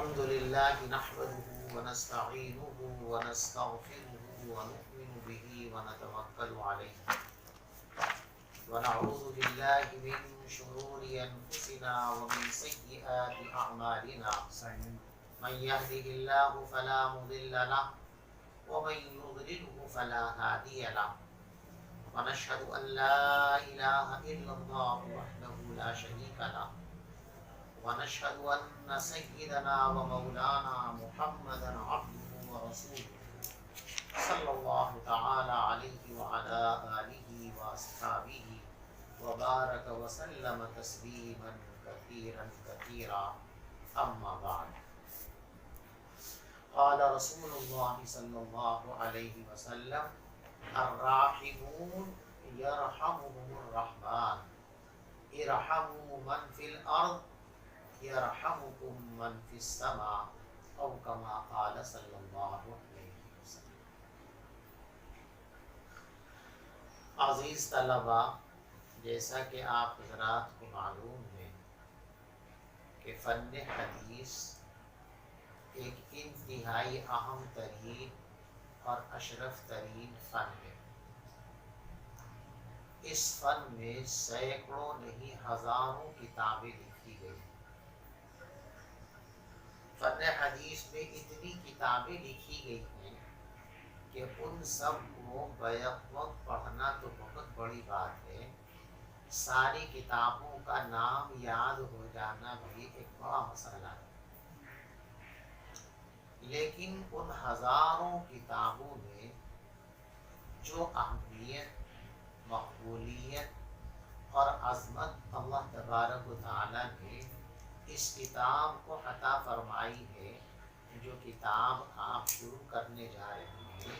الحمد لله نحمده ونستعينه ونستغفره ونؤمن به ونتوكل عليه ونعوذ بالله من شرور أنفسنا ومن سيئات أعمالنا من يهده الله فلا مضل له ومن يضلله فلا هادي له ونشهد أن لا إله إلا الله وحده لا شريك له ونشهد أن سيدنا ومولانا محمدا عبده ورسوله صلى الله تعالى عليه وعلى آله وأصحابه وبارك وسلم تسليما كثيرا كثيرا أما بعد قال رسول الله صلى الله عليه وسلم الراحمون يرحمهم الرحمن ارحموا من في الأرض یرحمکم من فی السماء او کما قال صلی اللہ علیہ وسلم۔ عزیز طلباء، جیسا کہ آپ حضرات کو معلوم ہے کہ فن حدیث ایک انتہائی اہم ترین اور اشرف ترین فن ہے۔ اس فن میں سینکڑوں نہیں ہزاروں کتابیں لکھی گئی۔ فن حدیث میں اتنی کتابیں لکھی گئی ہیں کہ ان سب کو بیک وقت پڑھنا تو بہت بڑی بات ہے، ساری کتابوں کا نام یاد ہو جانا بھی ایک بڑا مسئلہ ہے۔ لیکن ان ہزاروں کتابوں میں جو اہمیت، مقبولیت اور عظمت اللہ تبارک و تعالیٰ نے اس کتاب کو عطا فرمائی ہے، جو کتاب آپ شروع کرنے جا رہے ہیں،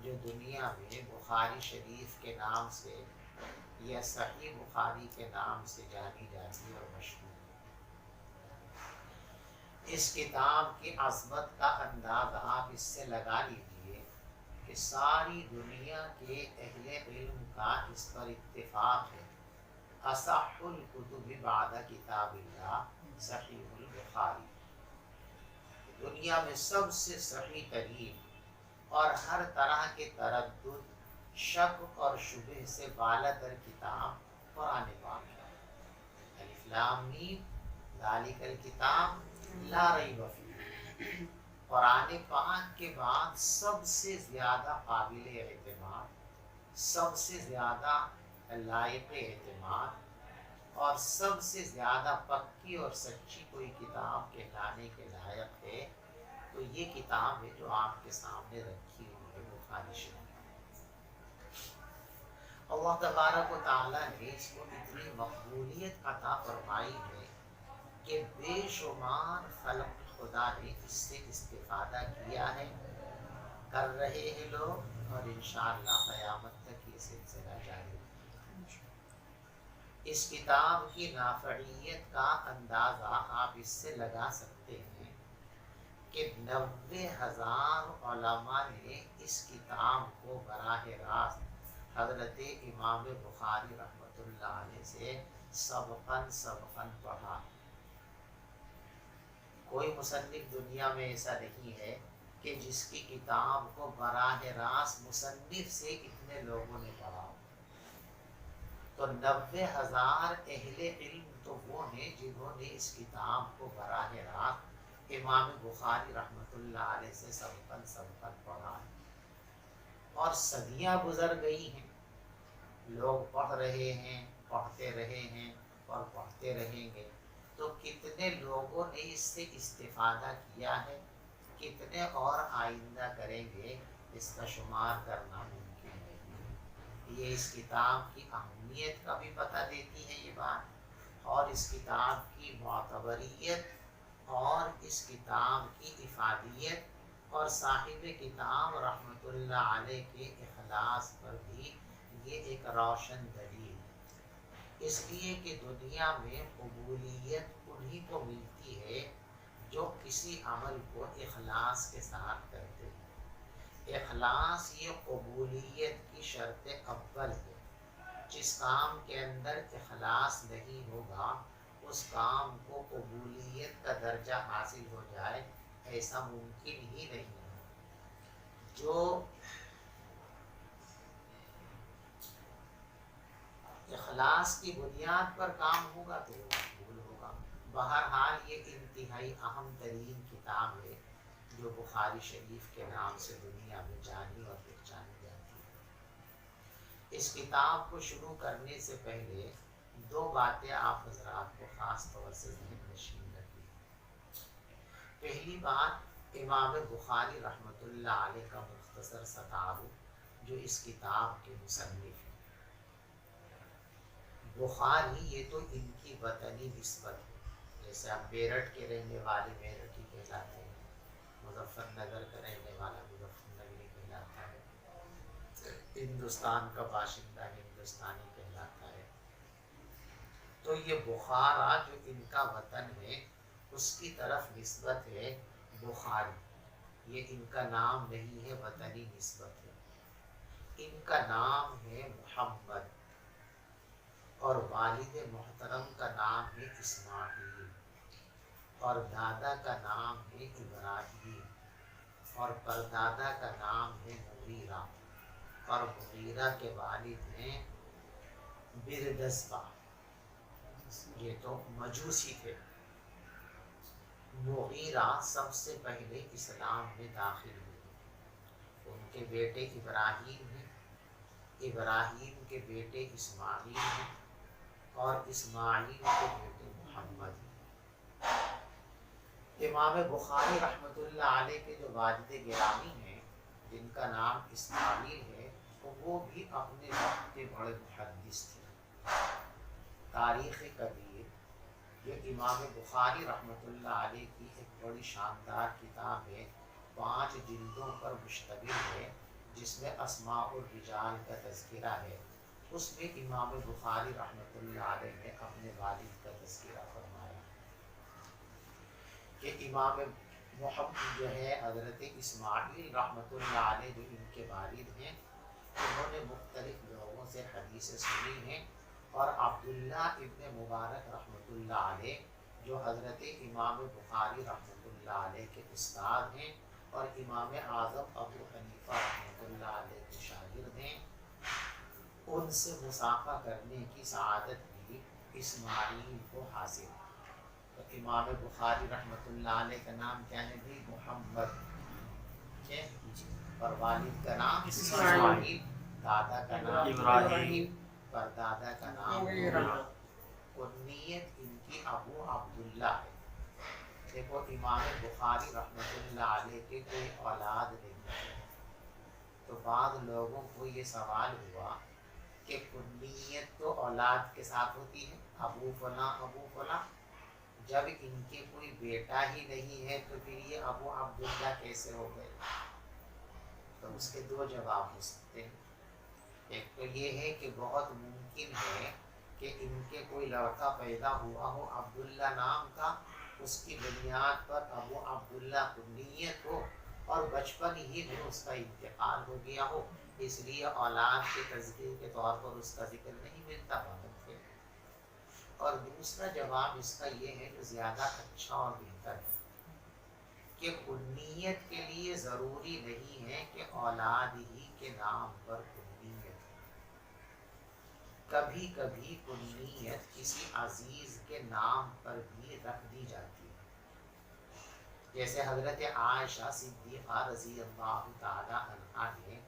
جو دنیا میں بخاری شریف کے نام سے یا صحیح بخاری کے نام سے جانی جاتی اور مشہور ہے۔ اس کتاب کی عظمت کا اندازہ آپ اس سے لگا لیجئے کہ ساری دنیا کے اہل علم کا اس پر اتفاق ہے، اصح الکتب بعد کتاب اللہ صحیح البخاری، دنیا میں سب سے صحیح ترین اور ہر طرح کے تردد، شک اور شبہ سے بالا تر کتاب قرآن پاک ہے۔ الف لام میم ذالک الکتاب لا ریب فیہ، قرآن پاک کے بعد سب سے زیادہ قابل اعتماد، سب سے زیادہ لائق اعتماد اور سب سے زیادہ پکی اور سچی کوئی کتاب کہلانے کے لائق ہے تو یہ کتاب ہے جو آپ کے سامنے رکھی ہوئی ہے، بخاری شریف۔ اللہ تبارک و تعالیٰ نے اس کو اتنی مقبولیت عطا فرمائی ہے کہ بے شمار خلق خدا نے اس سے استفادہ کیا ہے، کر رہے ہیں لوگ، اور انشاءاللہ قیامت تک یہ سلسلہ جاری ہے۔ اس کتاب کی نافعیت کا اندازہ آپ اس سے لگا سکتے ہیں کہ 90,000 علماء نے اس کتاب کو براہ راست حضرت امام بخاری رحمۃ اللہ علیہ سے سبقاً پڑھا۔ کوئی مصنف دنیا میں ایسا نہیں ہے کہ جس کی کتاب کو براہ راست مصنف سے اتنے لوگوں نے پڑھا۔ تو 90,000 اہل علم تو وہ ہیں جنہوں نے اس کتاب کو براہ راست امام بخاری رحمۃ اللہ علیہ سے سبقاً پڑھا ہے، اور صدیاں گزر گئی ہیں، لوگ پڑھ رہے ہیں، پڑھتے رہے ہیں اور پڑھتے رہیں گے، تو کتنے لوگوں نے اس سے استفادہ کیا ہے، کتنے اور آئندہ کریں گے، اس کا شمار کرنا ممکن ہے۔ یہ اس کتاب کی اہمیت کا بھی پتہ دیتی ہے یہ بات، اور اس کتاب کی معتبریت اور اس کتاب کی افادیت اور صاحب کتاب رحمۃ اللہ علیہ کے اخلاص پر بھی یہ ایک روشن دلیل ہے، اس لیے کہ دنیا میں قبولیت انہی کو ملتی ہے جو کسی عمل کو اخلاص کے ساتھ کرتے ہیں۔ اخلاص یہ قبولیت کی شرط اول ہے۔ جس کام کے اندر اخلاص نہیں ہوگا اس کام کو قبولیت کا درجہ حاصل ہو جائے ایسا ممکن ہی نہیں ہے۔ جو اخلاص کی بنیاد پر کام ہوگا تو وہ مقبول ہوگا۔ بہرحال یہ انتہائی اہم ترین کتاب ہے جو بخاری شریف کے نام سے دنیا میں جانی اور پہچانی جاتی ہے۔ اس کتاب کو شروع کرنے سے پہلے دو باتیں آپ حضرات کو خاص طور سے ذہن نشین رکھیں۔ پہلی بات، امام بخاری رحمۃ اللہ علیہ کا مختصر سا تعارف جو اس کتاب کے مصنف ہیں۔ بخاری یہ تو ان کی وطنی نسبت ہے، جیسے آپ میرٹھ کے رہنے والے میرٹھی کہلاتے ہیں، مظفر نگر کا رہنے والا مظفر نگری کہلاتا ہے، ہندوستان کا باشندہ ہندوستانی کہلاتا ہے۔ تو یہ بخارا جو ان کا وطن ہے اس کی طرف نسبت ہے بخاری، یہ ان کا نام نہیں ہے، وطنی نسبت ہے۔ ان کا نام ہے محمد اور والد محترم کا نام ہے اسماعیل اور دادا کا نام ہے ابراہیم اور پردادا کا نام ہے مغیرہ اور مغیرہ کے والد ہیں بردسبہ، یہ تو مجوسی تھے۔ مغیرہ سب سے پہلے اسلام میں داخل ہوئے، ان کے بیٹے ابراہیم ہیں، ابراہیم کے بیٹے اسماعیل ہیں اور اسماعیل کے بیٹے محمد ہیں۔ امام بخاری رحمۃ اللہ علیہ کے جو والد گرامی ہیں جن کا نام اسماعیل ہے، وہ بھی اپنے وقت کے بڑے محدث تھے۔ تاریخ کبیر یہ امام بخاری رحمۃ اللہ علیہ کی ایک بڑی شاندار کتاب ہے، 5 جلدوں پر مشتمل ہے، جس میں اسماء الرجال کا تذکرہ ہے۔ اس میں امام بخاری رحمۃ اللہ علیہ نے اپنے والد کا تذکرہ فرمایا کہ امام محمد جو ہے حضرت اسماعیل رحمۃ اللہ علیہ جو ان کے والد ہیں، انہوں نے مختلف لوگوں سے حدیثیں سنی ہیں، اور عبداللہ ابن مبارک رحمۃ اللہ علیہ جو حضرت امام بخاری رحمۃ اللہ علیہ کے استاد ہیں اور امام اعظم ابو حنیفہ رحمۃ اللہ علیہ کے شاگرد ہیں، ان سے مسافہ کرنے کی سعادت بھی اسماعیل کو حاصل ہے۔ تو امام بخاری رحمۃ اللہ علیہ کا نام کیا ہے بھی؟ محمد، اور والد کا نام اسماعیل، دادا کا نام ابراہیم، پردادا کا نام مغیرہ۔ کنیت ان کی ابو عبداللہ ہے۔ دیکھو امام بخاری رحمۃ اللہ علیہ کے کوئی اولاد نہیں ہے، تو بعض لوگوں کو یہ سوال ہوا کہ کنیت تو اولاد کے ساتھ ہوتی ہے، ابو فلاں ابو فلاں، جب ان کے کوئی بیٹا ہی نہیں ہے تو پھر یہ ابو عبداللہ کیسے ہو گئے؟ تو اس کے 2 جواب ہو سکتے ہیں۔ ایک تو یہ ہے کہ بہت ممکن ہے کہ ان کے کوئی لڑکا پیدا ہوا ہو عبداللہ نام کا، اس کی بنیاد پر ابو عبداللہ کنیت ہو اور بچپن ہی میں اس کا انتقال ہو گیا ہو، اس لیے اولاد کے تذکیر کے طور پر اس کا ذکر نہیں ملتا بات ہے۔ اور دوسرا جواب اس کا یہ ہے جو زیادہ اچھا اور بہتر ہے کہ کنیت کے لیے ضروری نہیں ہے کہ اولاد ہی کے نام پر کنیت ہو، کبھی کبھی کنیت کسی عزیز کے نام پر بھی رکھ دی جاتی ہے، جیسے حضرت عائشہ صدیقہ رضی اللہ تعالی عنہا نے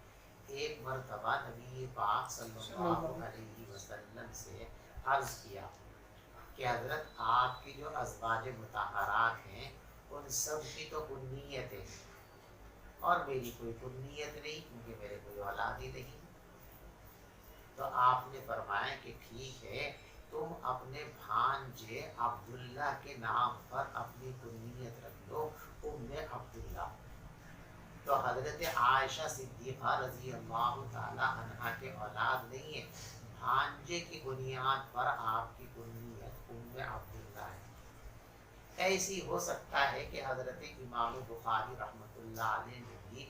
ایک مرتبہ نبی پاک صلی اللہ علیہ وسلم سے عرض کیا کہ حضرت آپ کی جو ازواج مطہرات ہیں ان سب کی تو کنیتیں ہیں اور میری کوئی کنیت نہیں کیونکہ میرے کوئی اولاد ہی نہیں۔ تو آپ نے فرمایا کہ ٹھیک ہے، تم اپنے بھانجے عبداللہ کے نام پر اپنی کنیت رکھ لو، ام عبداللہ۔ تو حضرت عائشہ صدیقہ رضی اللہ تعالی عنہا کے اولاد نہیں ہے، بھانجے کی بنیاد پر آپ کی کنیت ام عبداللہ ہے۔ ایسی ہو سکتا ہے کہ حضرت امام بخاری رحمۃ اللہ علیہ نے بھی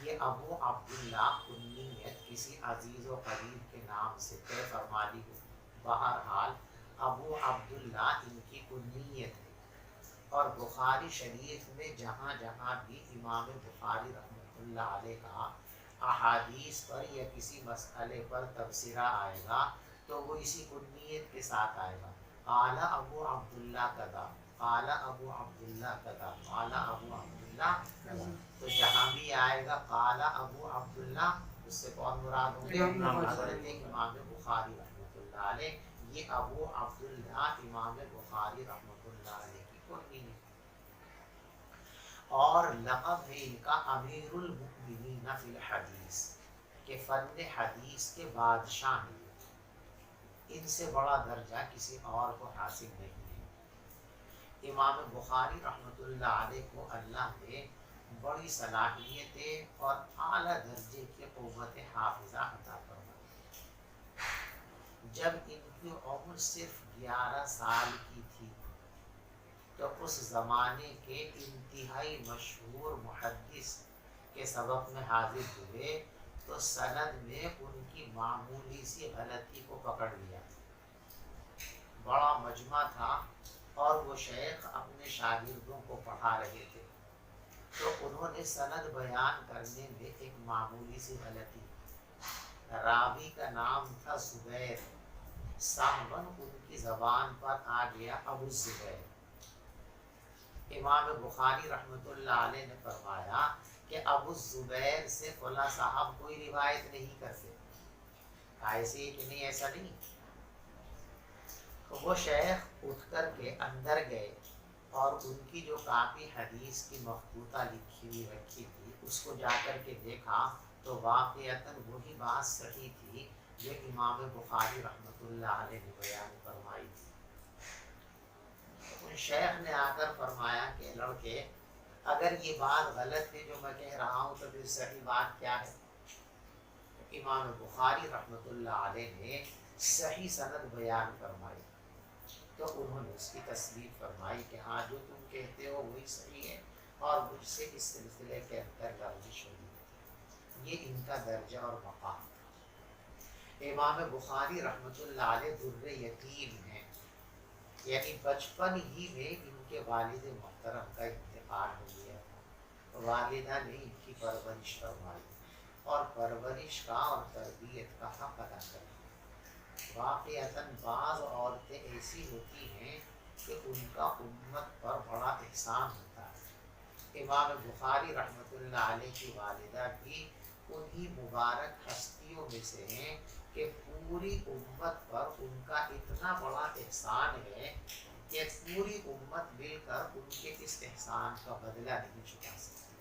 یہ ابو عبداللہ کنیت کسی عزیز و قریب کے نام سے طے فرما لی ہو۔ بہرحال ابو عبداللہ ان کی کنیت ہے اور بخاری شریف میں جہاں جہاں بھی امام بخاری رحمۃ اللہ علیہ کا احادیث پر یا کسی مسئلے پر تبصرہ آئے گا تو وہ اسی کنیت کے ساتھ آئے گا، قال ابو عبداللہ کذا، قال ابو عبداللہ کذا، قال ابو عبداللہ کذا۔ تو جہاں بھی آئے گا قال ابو عبداللہ، اس سے کون مراد ہوں گے؟ حضرت امام بخاری رحمۃ اللہ علیہ۔ یہ ابو عبداللہ امام بخاری رحمۃ اللہ علیہ کی کنی ہے، اور لقب ہے ان کا امیر المؤمنین فی الحدیث، کہ فن حدیث کے بادشاہ ہیں، ان سے بڑا درجہ کسی اور کو حاصل نہیں ہے۔ امام بخاری رحمۃ اللہ علیہ کو اللہ نے بڑی صلاحیتیں اور اعلیٰ درجے کی قوت حافظہ عطا فرمائی۔ جب ان کی عمر صرف 11 سال کی تھی تو اس زمانے کے انتہائی مشہور محدث کے سبق میں حاضر ہوئے تو سند میں ان کی معمولی سی غلطی کو پکڑ لیا۔ بڑا مجمع تھا اور وہ شیخ اپنے شاگردوں کو پڑھا رہے تھے، تو انہوں نے سند بیان کرنے میں ایک معمولی سی غلطی، راوی کا نام تھا زبیر، سہون ان کی زبان پر آ گیا ابو الزبیر۔ امام بخاری رحمۃ اللہ علیہ نے فرمایا کہ ابو الزبیر سے فلاں صاحب کوئی روایت نہیں کرتے، ایسے کہ نہیں، ایسا نہیں۔ تو وہ شیخ اٹھ کر کے اندر گئے اور ان کی جو کاپی حدیث کی مخطوطہ لکھی ہوئی رکھی تھی اس کو جا کر کے دیکھا تو واقعتاً وہی بات صحیح تھی جو امام بخاری رحمۃ اللہ علیہ نے بیان فرمائی تھی۔ ان شیخ نے آ کر فرمایا کہ لڑکے، اگر یہ بات غلط ہے جو میں کہہ رہا ہوں تو پھر صحیح بات کیا ہے؟ امام بخاری رحمۃ اللہ علیہ نے صحیح سند بیان فرمائی تو انہوں نے اس کی تصدیق فرمائی کہ ہاں جو تم کہتے ہو وہی صحیح ہے، اور مجھ سے اس سلسلے کے اندر لغزش ہوئی ہے۔ یہ ان کا درجہ اور مقام تھا۔ امام بخاری رحمۃ اللہ علیہ در یتیم ہیں، یعنی بچپن ہی میں ان کے والد محترم کا انتقال ہو گیا تھا، والدہ نے ان کی پرورش فرمائی اور پرورش کا اور تربیت کا حق ادا کیا۔ واقعتاً بعض عورتیں ایسی ہوتی ہیں کہ ان کا امت پر بڑا احسان ہوتا ہے۔ امام بخاری رحمۃ اللہ علیہ کی والدہ بھی انہی مبارک ہستیوں میں سے ہیں کہ پوری امت پر ان کا اتنا بڑا احسان ہے کہ پوری امت مل کر ان کے اس احسان کا بدلہ نہیں چکا سکتی۔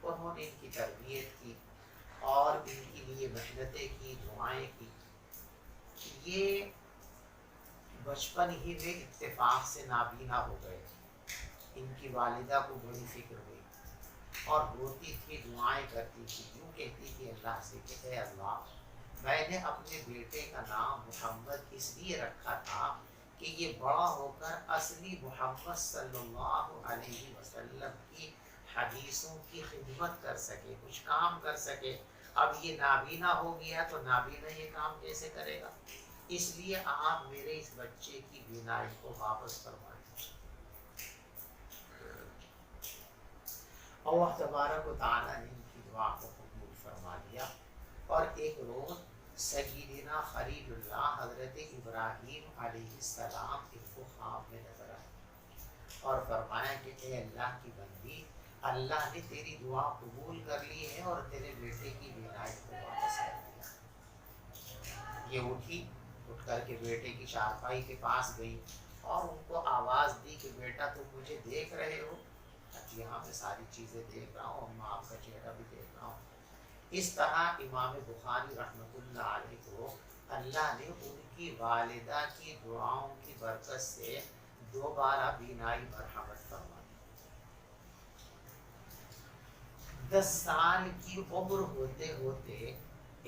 انہوں نے ان کی تربیت کی اور ان کے لیے محنتیں کی، دعائیں کی۔ یہ بچپن ہی میں اتفاق سے نابینا ہو گئے، ان کی والدہ کو بڑی فکر ہوئی اور روتی تھی، دعائیں کرتی تھی، یوں کہتی تھی اللہ سے کہ اے اللہ، میں نے اپنے بیٹے کا نام محمد اس لیے رکھا تھا کہ یہ بڑا ہو کر اصلی محمد صلی اللہ علیہ وسلم کی حدیثوں کی خدمت کر سکے، کچھ کام کر سکے۔ اب یہ نابینا ہو گیا تو نابینا یہ کام کیسے کرے گا؟ اس لیے آپ میرے اس بچے کی بینائی کو واپس فرما دیجیے۔ اللہ تبارک و تعالیٰ نے ان کی دعا کو قبول فرما لیا، اور ایک روز سیدنا خلیل اللہ حضرت ابراہیم علیہ السلام ان کو خواب میں نظر آئے اور فرمایا کہ اے اللہ کی بندی، اللہ نے تیری دعا قبول کر لی ہے اور تیرے بیٹے کی بینائی کو واپس کر دیا۔ یہ اٹھ کر کے بیٹے کی چارپائی کے پاس گئی اور ان کو آواز دی کہ بیٹا تم مجھے دیکھ رہے ہو؟ جی ہاں، میں ساری چیزیں دیکھ رہا ہوں، میں آپ کا چہرہ بھی دیکھ رہا ہوں۔ اس طرح امام بخاری رحمۃ اللہ علیہ کو اللہ نے ان کی والدہ کی دعاؤں کی برکت سے دوبارہ بینائی مرحمت فرما دی۔ 10 سال کی عمر ہوتے ہوتے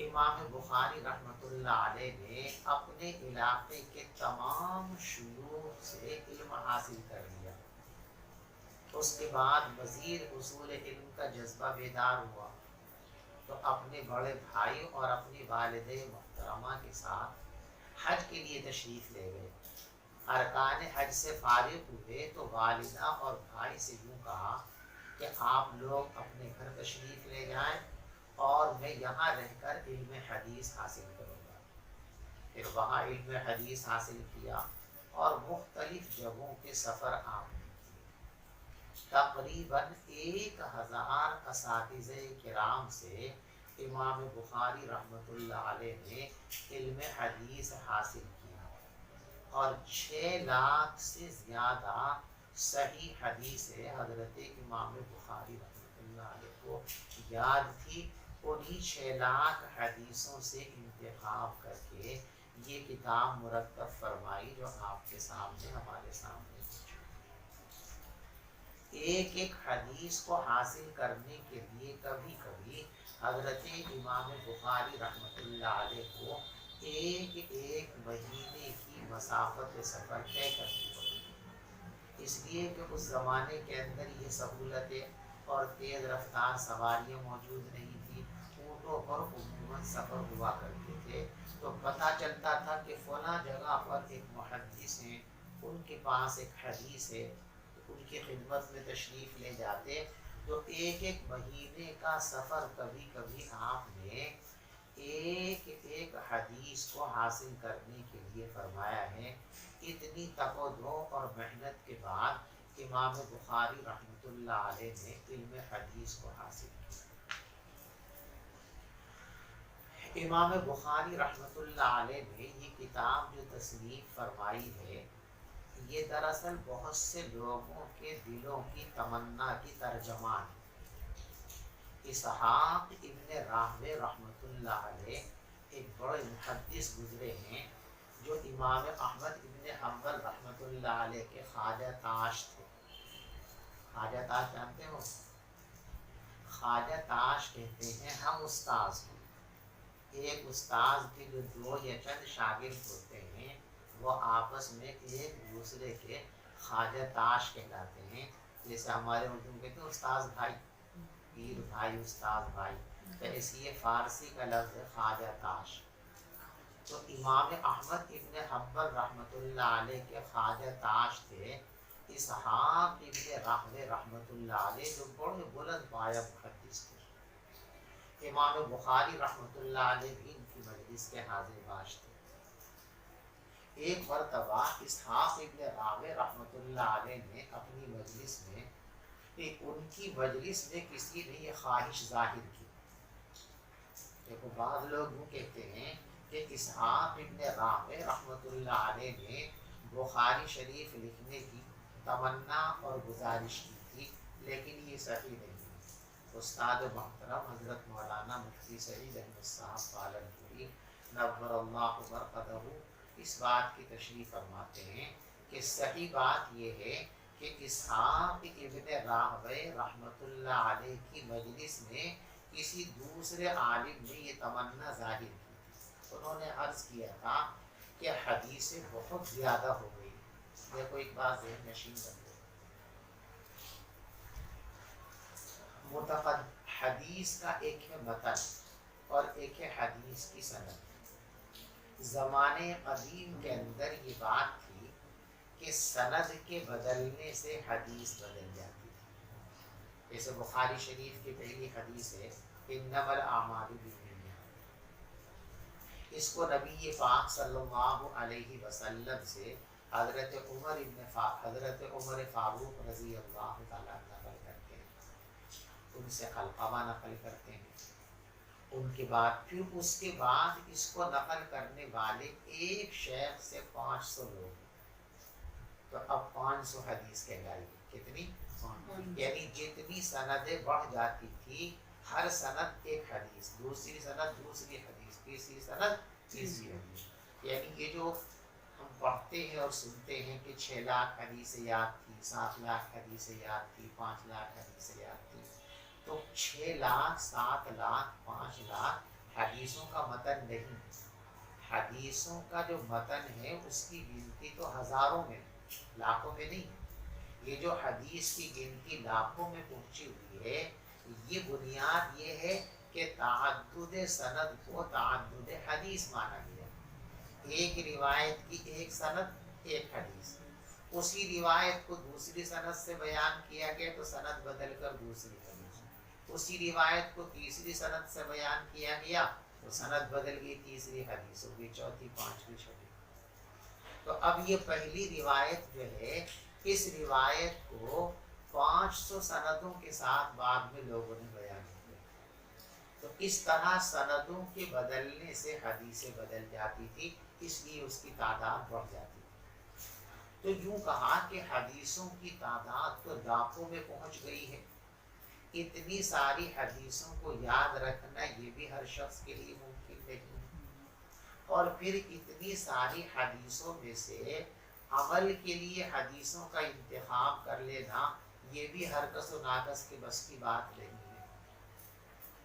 امام بخاری رحمۃ اللہ علیہ نے اپنے علاقے کے تمام شیوخ سے علم حاصل کر لیا۔ اس کے بعد مزید حصول علم کا جذبہ بیدار ہوا تو اپنے بڑے بھائی اور اپنی والدہ محترمہ کے ساتھ حج کے لیے تشریف لے گئے۔ ارکان حج سے فارغ ہوئے تو والدہ اور بھائی سے یوں کہا کہ آپ لوگ اپنے گھر تشریف لے جائیں اور میں یہاں رہ کر علم حدیث حاصل کروں گا۔ پھر وہاں علم حدیث حاصل کیا اور مختلف جگہوں کے سفر آپ نے کیے۔ تقریباً 1000 اساتذہ کرام سے امام بخاری رحمۃ اللہ علیہ نے علم حدیث حاصل کیا اور 6 لاکھ سے زیادہ صحیح حدیثیں حضرت امام بخاری رحمۃ اللہ علیہ کو یاد تھی۔ انہی 6 لاکھ حدیثوں سے انتخاب کر کے یہ کتاب مرتب فرمائی جو آپ کے سامنے ہمارے سامنے ایک ایک حدیث کو حاصل کرنے کے لیے کبھی کبھی حضرت امام بخاری رحمۃ اللہ علیہ کو ایک ایک مہینے کی مسافت سفر طے کرنی پڑی، اس لیے کہ اس زمانے کے اندر یہ سہولتیں اور تیز رفتار سواریاں موجود نہیں تھیں، اونٹوں پر عموماً سفر ہوا کرتے تھے۔ تو پتہ چلتا تھا کہ فلاں جگہ پر ایک محدث ہیں، ان کے پاس ایک حدیث ہے، ان کی خدمت میں تشریف لے جاتے تو ایک ایک مہینے کا سفر کبھی کبھی آپ نے ایک ایک حدیث کو حاصل کرنے کے لیے فرمایا ہے۔ اتنی تپ و دو اور محنت کے بعد امام بخاری رحمۃ اللہ علیہ نے علم حدیث کو حاصل کیا۔ امام بخاری رحمۃ اللہ علیہ نے یہ کتاب جو تصنیف فرمائی ہے، یہ دراصل بہت سے لوگوں کے دلوں کی تمنا کی ترجمان ہے۔ اسحاق ابن راہوے رحمۃ اللہ علیہ ایک بڑے محدث گزرے ہیں جو امام احمد ابن حنبل رحمۃ اللہ علیہ کے خواجہ تاش تھے۔ خواجہ تاش جانتے ہو؟ خواجہ تاش کہتے ہیں ہم استاذ کو، ایک استاذ کے جو 2 یا چند شاگرد ہوتے ہیں وہ آپس میں ایک دوسرے کے خواجہ تاش کہلاتے ہیں۔ جیسے ہمارے اردو میں کہتے ہیں استاذ بھائی، پیر بھائی، استاذ بھائی، تو اس لیے فارسی کا لفظ ہے خواجہ تاش۔ تو امام احمد ابن حنبل رحمۃ اللہ علیہ کے خواجہ تاش تھے اسحاق ابن راہوے رحمۃ اللہ علیہ، جو بڑے بلند پایہ محدث تھے۔ امام بخاری رحمۃ اللہ علیہ بھی ان کی مجلس کے حاضر باش تھے۔ ایک مرتبہ اسحاق ابن راہوے رحمۃ اللہ علیہ نے اپنی مجلس میں ان کی مجلس میں کسی نے یہ خواہش ظاہر کی۔ دیکھو بعض لوگ وہ کہتے ہیں کہ اسحاق ابن راہوے رحمۃ اللہ علیہ نے بخاری شریف لکھنے کی تمنا اور گزارش کی تھی، لیکن یہ صحیح نہیں ہے۔ استاد محترم حضرت مولانا مفتی سعید احمد صاحب پالنپوری نور اللہ مرقدہ اس بات کی تشریح فرماتے ہیں کہ صحیح بات یہ ہے کہ اسحاق ابن راہوے رحمۃ اللہ علیہ کی مجلس میں کسی دوسرے عالم نے یہ تمنا ظاہر کی۔ انہوں نے عرض کیا تھا کہ حدیثیں بہت زیادہ ہو گئی۔ دیکھو ایک بات ذہن نشین کر دو، متقد حدیث کا ایک ہے متن اور ایک ہے حدیث کی سند۔ زمانے قدیم کے اندر یہ بات تھی کہ سند کے بدلنے سے حدیث بدل جاتی تھی۔ جیسے بخاری شریف کی پہلی حدیث ہے انما الاعمال بالنیات، اس کو نبی پاک صلی اللہ علیہ وسلم سے حضرت عمر فاروق رضی اللہ تعالیٰ نقل کرتے ہیں، ان سے علقمہ نقل کرتے ہیں، ان کے بعد پھر اس کے بعد اس کو نقل کرنے والے ایک شیخ سے 500 لوگ، تو اب 500 حدیث کہلائی۔ کتنی؟ یعنی جتنی سندیں بڑھ جاتی تھی، ہر سند ایک حدیث، دوسری سند دوسری حدیث، تیسری سند تیسری حدیث۔ یعنی یہ جو ہم پڑھتے ہیں اور سنتے ہیں کہ 6 لاکھ حدیث یاد تھی، 7 لاکھ حدیث یاد تھی، 5 لاکھ حدیث یاد تھی، تو 6 لاکھ 7 لاکھ 5 لاکھ حدیثوں کا متن نہیں، حدیثوں کا جو متن ہے اس کی گنتی تو ہزاروں میں، لاکھوں میں نہیں۔ یہ جو حدیث کی گنتی لاکھوں میں پہنچی ہوئی ہے، یہ بنیاد یہ ہے کہ تعدد سند کو تعدد حدیث مانا گیا۔ ایک روایت کی ایک سند ایک حدیث اسی روایت کو دوسری سند سے بیان کیا گیا تو سند بدل کر دوسری حدیث، اسی روایت کو تیسری سند سے بیان کیا گیا تو سند بدل گئی، تیسری حدیث ہوگی، چوتھی، پانچویں، چھٹی۔ تو اب یہ پہلی روایت جو ہے، اس روایت کو 500 سندوں کے ساتھ بعد میں لوگوں نے بیان کیا، تو اس طرح سندوں کے بدلنے سے حدیثیں بدل جاتی تھی، اس لیے اس کی تعداد بڑھ جاتی تھی۔ تو یوں کہا کہ حدیثوں کی تعداد تو لاکھوں میں پہنچ گئی ہے، اتنی ساری حدیثوں کو یاد رکھنا یہ بھی ہر شخص کے لیے ممکن نہیں ہے، اور پھر اتنی ساری حدیثوں میں سے عمل کے لیے حدیثوں کا انتخاب کر لینا یہ بھی ہر کس و ناقص کے بس کی بات نہیں ہے۔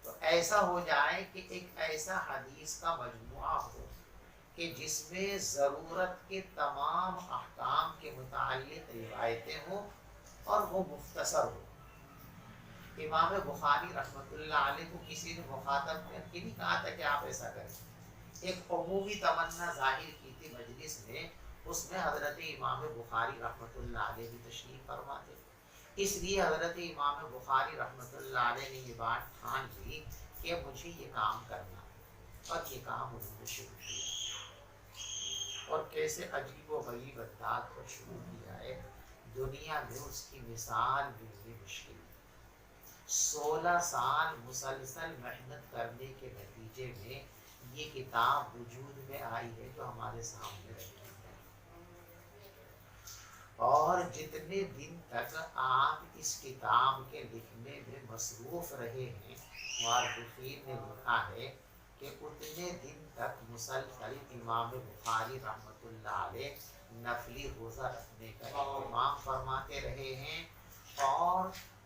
تو ایسا ہو جائے کہ ایک ایسا حدیث کا مجموعہ ہو کہ جس میں ضرورت کے تمام احکام کے متعلق روایتیں ہوں اور وہ مختصر ہو۔ امام بخاری رحمۃ اللہ علیہ کو کسی نے مخاطب کر کے نہیں کہا تھا کہ آپ ایسا کریں، ایک عمومی تمنا ظاہر کی تھی مجلس میں، اس میں حضرت امام بخاری رحمۃ اللہ علیہ بھی تشریف فرما تھے، اس لیے حضرت امام بخاری رحمۃ اللہ علیہ نے یہ بات ٹھان لی کہ مجھے یہ کام کرنا ہے، اور یہ کام انہوں نے شروع کیا، اور کیسے عجیب و غریب انداز پر شروع کیا ہے، دنیا میں اس کی مثال ملنی مشکل ہے۔ 16 سال مسلسل محنت کرنے کے نتیجے میں یہ کتاب وجود میں آئی ہے جو ہمارے سامنے رکھی ہے، اور جتنے دن تک آپ اس کتاب کے لکھنے میں مصروف رہے ہیں، مؤرخین نے لکھا ہے کہ اتنے دن تک مسلسل امام بخاری رحمۃ اللہ علیہ نفلی روزہ رکھنے کا اہتمام فرماتے رہے ہیں، اور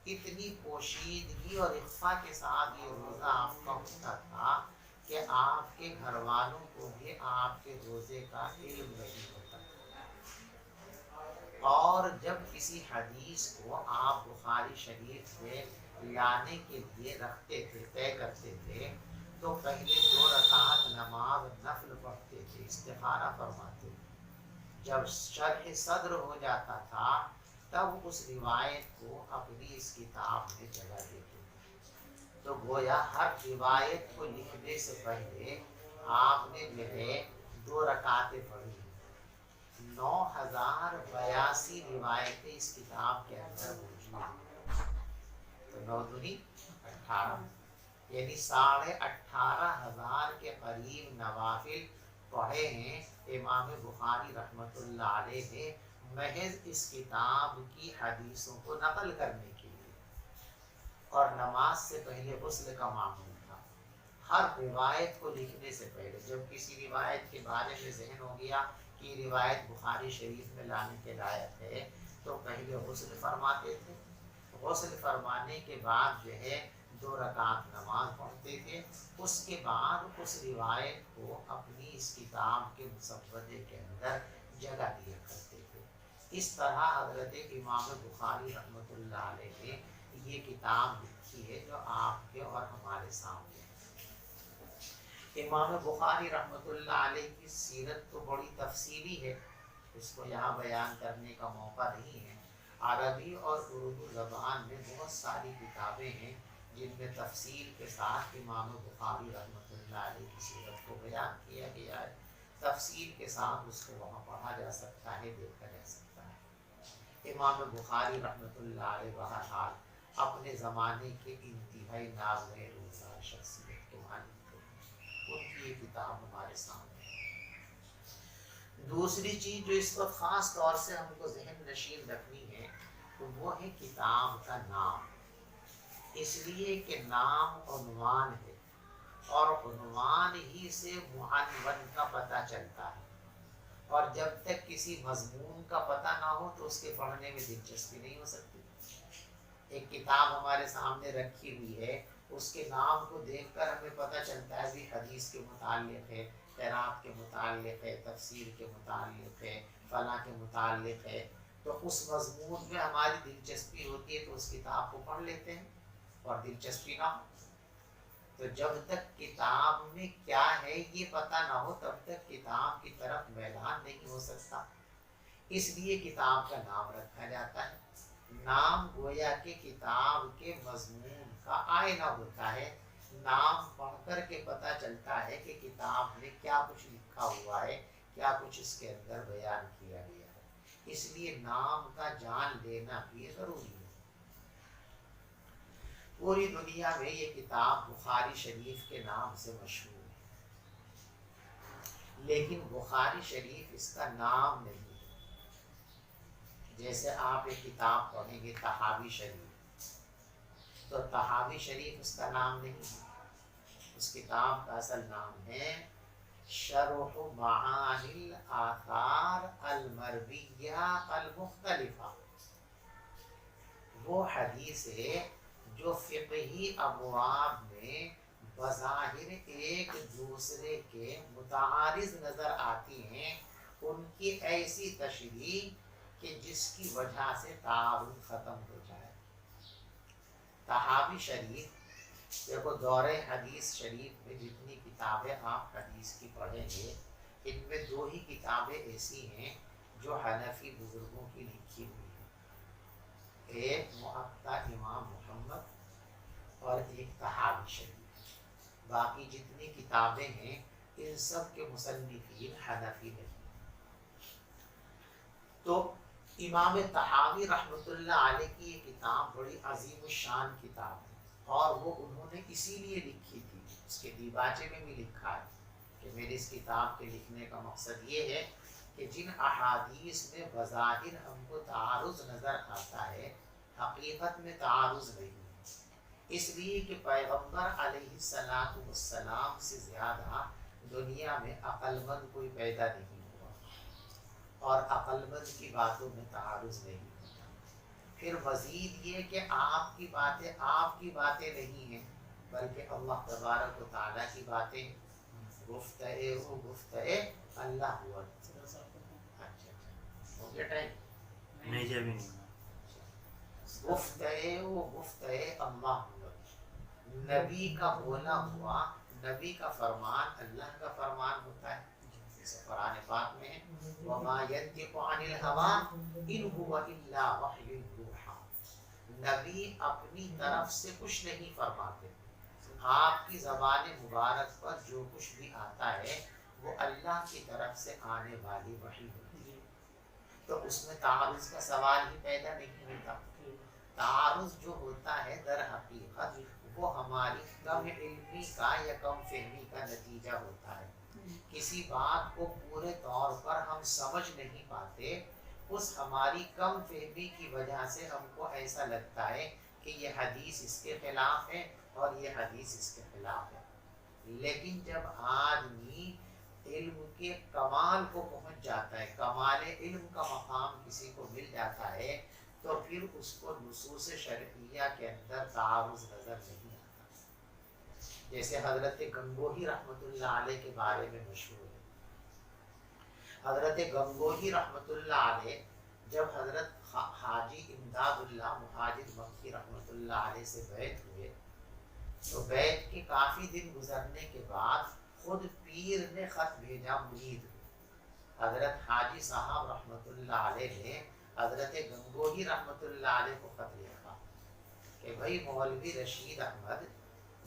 اتنی پوشیدگی اور اخفا کے ساتھ یہ روزہ آپ کا ہوتا تھا کہ آپ کے گھر والوں کو بھی آپ کے روزے کا علم نہیں ہوتا تھا، اور جب کسی حدیث کو آپ بخاری شریف میں لانے کے لیے رکھتے تھے، طے کرتے تھے، تو پہلے 2 رکعت نماز نفل پڑھتے تھے، استخارہ فرماتے تھے، جب شرح صدر ہو جاتا تھا تب اس روایت کو اپنی اس کتاب میں جگہ دیتے تھے، تو گویا ہر روایت کو لکھنے سے پہلے آپ نے جو ہے 2 رکعتیں پڑھی، 9082 روایتیں اس کتاب کے اندر موجود ہیں، تو 9 دونی 18، یعنی 18,500 کے قریب نوافل پڑھے ہیں امام بخاری رحمۃ اللہ علیہ نے، محض اس کتاب کی حدیثوں کو نقل کرنے کے لیے، اور نماز سے پہلے غسل کا معمول تھا، ہر روایت کو لکھنے سے پہلے جب کسی روایت کے بارے میں ذہن ہو گیا کہ یہ روایت بخاری شریف میں لانے کے لائق ہے تو پہلے غسل فرماتے تھے، غسل فرمانے کے بعد جو ہے 2 رکعت نماز پڑھتے تھے، اس کے بعد اس روایت کو اپنی اس کتاب کے مسودے کے اندر جگہ دیا کرتے تھے۔ اس طرح حضرت امام بخاری رحمۃ اللہ علیہ نے یہ کتاب لکھی ہے جو آپ کے اور ہمارے سامنے ہے۔ امام بخاری رحمۃ اللہ علیہ کی سیرت تو بڑی تفصیلی ہے، اس کو یہاں بیان کرنے کا موقع نہیں ہے، عربی اور اردو زبان میں بہت ساری کتابیں ہیں جن میں تفصیل کے ساتھ امام بخاری رحمۃ اللہ علیہ کی سیرت کو بیان کیا گیا ہے، تفصیل کے ساتھ اس کو وہاں پڑھا جا سکتا ہے، دیکھا جا سکتا ہے۔ امام بخاری رحمۃ اللہ علیہ بہرحال اپنے زمانے کے انتہائی نابغہ روزگار شخصیت کے مالک تھے، ان کی یہ کتاب ہمارے سامنے ہے۔ دوسری چیز جو اس وقت خاص طور سے ہم کو ذہن نشین رکھنی ہے تو وہ ہے کتاب کا نام، اس لیے کہ نام عنوان ہے، اور عنوان ہی سے معنون کا پتہ چلتا ہے، اور جب تک کسی مضمون کا پتہ نہ ہو تو اس کے پڑھنے میں دلچسپی نہیں ہو سکتی۔ ایک کتاب ہمارے سامنے رکھی ہوئی ہے، اس کے نام کو دیکھ کر ہمیں پتہ چلتا ہے بھی حدیث کے متعلق ہے، قرات کے متعلق ہے، تفسیر کے متعلق ہے، فلاں کے متعلق ہے، تو اس مضمون میں ہماری دلچسپی ہوتی ہے تو اس کتاب کو پڑھ لیتے ہیں، اور دلچسپی نہ ہو تو جب تک کتاب میں کیا ہے یہ پتہ نہ ہو تب تک کتاب کی طرف میلان نہیں ہو سکتا۔ اس لیے کتاب کا نام رکھا جاتا ہے۔ نام گویا کہ کتاب کے مضمون کا آئینہ ہوتا ہے، نام پڑھ کر کے پتہ چلتا ہے کہ کتاب میں کیا کچھ لکھا ہوا ہے، کیا کچھ اس کے اندر بیان کیا گیا ہے، اس لیے نام کا جان لینا بھی ضروری ہے۔ پوری دنیا میں یہ کتاب بخاری شریف کے نام سے مشہور ہے، لیکن بخاری شریف اس کا نام نہیں ہے۔ جیسے آپ ایک کتاب پڑھیں گے طحاوی شریف، تو طحاوی شریف اس کا نام نہیں ہے، اس کتاب کا اصل نام ہے شرح معانی الآثار المرویہ المختلفہ۔ وہ حدیث ہے جو فقہی ابواب میں بظاہر ایک دوسرے کے متعارض نظر آتی ہیں، ان کی ایسی تشریح کہ جس کی وجہ سے تعارض ختم ہو جائے۔ طحاوی شریف، دیکھو دور حدیث شریف میں جتنی کتابیں آپ حدیث کی پڑھیں گے، ان میں دو ہی کتابیں ایسی ہیں جو حنفی بزرگوں کی لکھی ہوئی ہیں، ایک موطا امام محمد اور ایک طحاوی شریف۔ باقی جتنی کتابیں ہیں ان سب کے مصنفین حنفی نہیں۔ تو امام طحاوی رحمۃ اللہ علیہ کی یہ کتاب بڑی عظیم الشان کتاب ہے، اور وہ انہوں نے اسی لیے لکھی تھی، اس کے دیباچے میں بھی لکھا ہے کہ میری اس کتاب کے لکھنے کا مقصد یہ ہے کہ جن احادیث میں بظاہر ہم کو تعارض نظر آتا ہے، حقیقت میں تعارض نہیں ہے، اس لیے کہ پیغمبر علیہ السلام سے زیادہ دنیا میں عقل مند کوئی پیدا نہیں ہوا، اور عقل مند کی باتوں میں تعارض نہیں ہوتا۔ پھر مزید یہ کہ آپ کی باتیں نہیں ہیں، بلکہ اللہ تبارک و تعالیٰ کی باتیں، گفتگے وہ گفتگے اللہ ہوا۔ اچھا ہو گیا ٹائم؟ نہیں جی ابھی نہیں۔ گفتگے وہ گفتگے اللہ ہوا، نبی کا بولا ہوا، نبی کا فرمان اللہ کا فرمان ہوتا ہے، جیسے قرآن پاک میں ہے وَمَا يَنْطِقُ عَنِ الْهَوَىٰ إِنْ هُوَ إِلَّا وَحْيٌ يُوحَىٰ۔ نبی اپنی طرف سے کچھ نہیں فرماتے، آپ کی زبان مبارک پر جو کچھ بھی آتا ہے وہ اللہ کی طرف سے آنے والی وحی ہوتی ہے، تو اس میں تعارض کا سوال ہی پیدا نہیں ہوتا۔ تعارض جو ہوتا ہے در حقیقت وہ ہماری کم علمی کا یا کم فہمی کا نتیجہ ہوتا ہے۔ کسی بات کو پورے طور پر ہم سمجھ نہیں پاتے، اس ہماری کم فہمی کی وجہ سے ہم کو ایسا لگتا ہے کہ یہ حدیث اس کے خلاف ہے اور یہ حدیث اس کے خلاف ہے۔ لیکن جب آدمی علم کے کمال کو پہنچ جاتا ہے، کمال علم کا مقام کسی کو مل جاتا ہے، تو پھر اس کو نصوص شرعیہ کے اندر تعارض نظر نہیں آتا۔ جیسے حضرت گنگوہی رحمۃ اللہ علیہ کے بارے میں مشہور ہے، حضرت گنگوہی رحمۃ اللہ علیہ جب حضرت حاجی امداد اللہ مہاجر مکی رحمۃ اللہ علیہ سے بیعت ہوئے، تو بیعت کے کافی دن گزرنے کے بعد خود پیر نے خط بھیجا مرید کو۔ حضرت حاجی صاحب رحمۃ اللہ علیہ نے حضرت گنگوہی رحمۃ اللہ علیہ کو خط لکھا کہ بھائی مولوی رشید احمد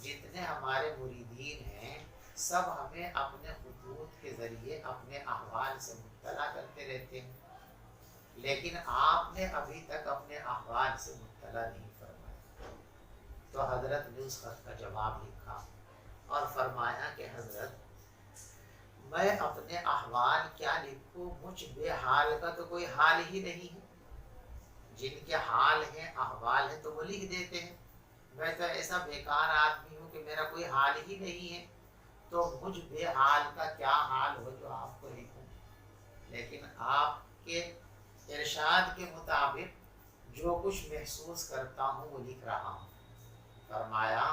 جتنے ہمارے مریدین ہیں سب ہمیں اپنے خطوط کے ذریعے اپنے احوال سے مطلع کرتے رہتے ہیں، لیکن آپ نے ابھی تک اپنے احوال سے مطلع نہیں فرمایا۔ تو حضرت نے اس خط کا جواب لکھا اور فرمایا کہ حضرت میں اپنے احوال کیا لکھوں، مجھ بے حال کا تو کوئی حال ہی نہیں ہے، جن کے حال ہیں احوال ہیں تو وہ لکھ دیتے ہیں، میں تو ایسا بیکار آدمی ہوں کہ میرا کوئی حال ہی نہیں ہے، تو مجھ بے حال کا کیا حال ہو جو آپ کو لکھوں۔ لیکن آپ کے ارشاد کے مطابق جو کچھ محسوس کرتا ہوں وہ لکھ رہا ہوں۔ فرمایا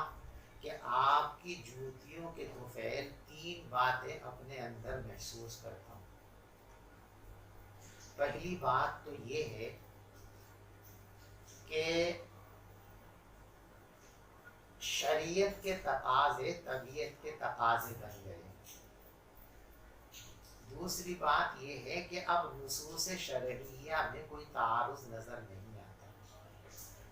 کہ آپ کی جوتیوں کے طفیل 3 باتیں اپنے اندر محسوس کرتا ہوں۔ پہلی بات تو یہ ہے کہ شریعت کے تقاضے طبیعت کے تقاضے بن گئے۔ دوسری بات یہ ہے کہ اب نصوص شرعیہ میں کوئی تعارض نظر نہیں آتا،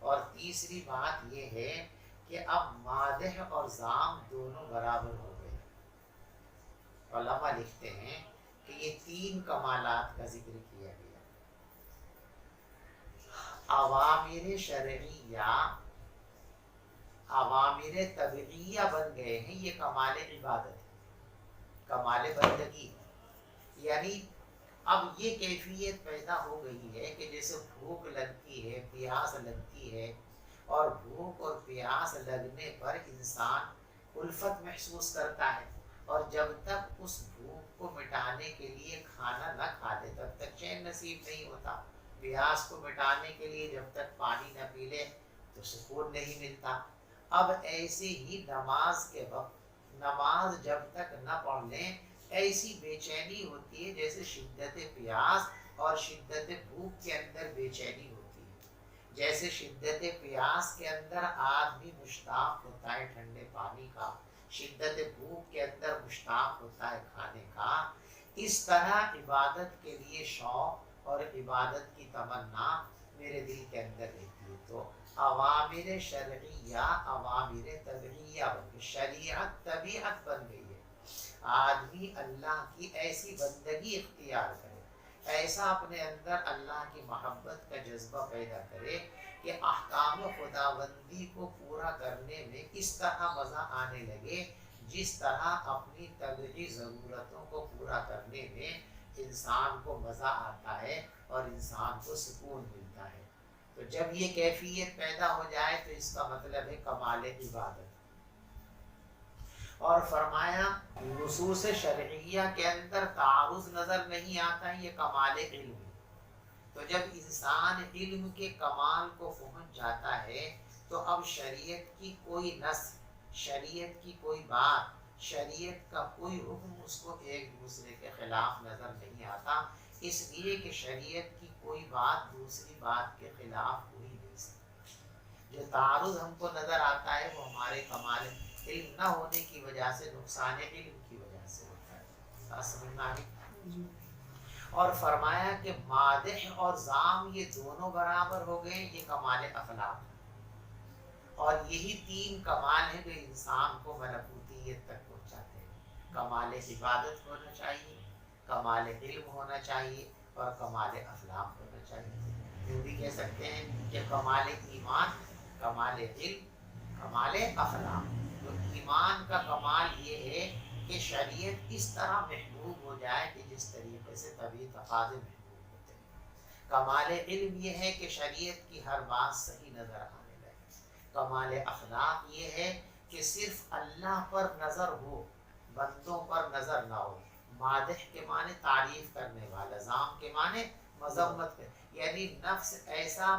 اور تیسری بات یہ ہے کہ اب مادح اور ذام دونوں برابر ہو گئے۔ علماء لکھتے ہیں کہ یہ تین کمالات کا ذکر کیا گیا، اوامر شرعیہ، اوامر طبعیہ بن گئے ہیں، یہ کمال عبادت ہے، کمال بندگی، یعنی اب یہ کیفیت پیدا ہو گئی ہے کہ جیسے بھوک لگتی ہے، پیاس لگتی ہے، اور بھوک اور پیاس لگنے پر انسان الفت محسوس کرتا ہے، اور جب تک اس بھوک کو مٹانے کے لیے کھانا نہ کھا لے تب تک چین نصیب نہیں ہوتا، پیاس کو مٹانے کے لیے جب تک پانی نہ پی لے تو سکون نہیں ملتا۔ اب ایسے ہی نماز کے وقت نماز جب تک نہ پڑھ لیں ایسی بے چینی ہوتی ہے جیسے شدت پیاس اور شدت بھوک کے اندر بے چینی ہوتی ہے۔ جیسے شدت پیاس کے اندر آدمی مشتاق ہوتا ہے ٹھنڈے پانی کا، شدت بھوک کے اندر مشتاق ہوتا ہے کھانے کا، اس طرح عبادت کے لیے شوق اور عبادت کی تمنا میرے دل کے اندر رہتی ہے۔ تو اوامر شرعیہ اوامر طبعیہ بن گئی، شریعت طبیعت بن گئی ہے۔ آدمی اللہ کی ایسی بندگی اختیار کرے، ایسا اپنے اندر اللہ کی محبت کا جذبہ پیدا کرے کہ احکام خداوندی کو پورا کرنے میں اس طرح مزہ آنے لگے جس طرح اپنی طبعی ضرورتوں کو پورا کرنے میں انسان کو مزہ آتا ہے اور انسان کو سکون ملتا ہے۔ تو جب یہ کیفیت پیدا ہو جائے تو اس کا مطلب ہے کمال عبادت۔ اور فرمایا نصوص شرعیہ کے اندر تعارض نظر نہیں آتا، یہ کمال علم ہے۔ تو جب انسان علم کے کمال کو پہنچ جاتا ہے تو اب شریعت کی کوئی نص، شریعت کی کوئی بات، شریعت کا کوئی حکم اس کو ایک دوسرے کے خلاف نظر نہیں آتا، اس لیے کہ شریعت کی کوئی بات دوسری بات کے خلاف ہو ہی نہیں سکتی۔ جو تعارض ہم کو نظر آتا ہے وہ ہمارے کمال علم نہ ہونے کی وجہ سے، نقصان علم کی وجہ سے ہوتا ہے۔ سمجھنا ہے؟ اور فرمایا کہ مادح اور ذام یہ دونوں برابر ہو گئے، یہ کمال اخلاق، اور یہی تین کمال ہیں جو انسان کو ملکوتیت تک پہنچاتے ہیں۔ کمال عبادت ہونا چاہیے، کمال علم ہونا چاہیے، اور کمال اخلاق ہونا چاہیے۔ یوں بھی کہہ سکتے ہیں کہ کمال ایمان، کمال علم، کمال اخلاق۔ تو ایمان کا کمال یہ ہے کہ شریعت اس طرح محبوب ہو جائے کہ جس طریقے سے طبعی تقاضے محبوب ہوتے ہیں۔ کمال علم یہ ہے کہ شریعت کی ہر بات صحیح نظر آنے لگے۔ کمال اخلاق یہ ہے کہ صرف اللہ پر نظر ہو، بندوں پر نظر نہ ہو۔ مادح کے معنی تعریف کرنے والا، ذام کے معنی مذمت کرنے، یعنی نفس ایسا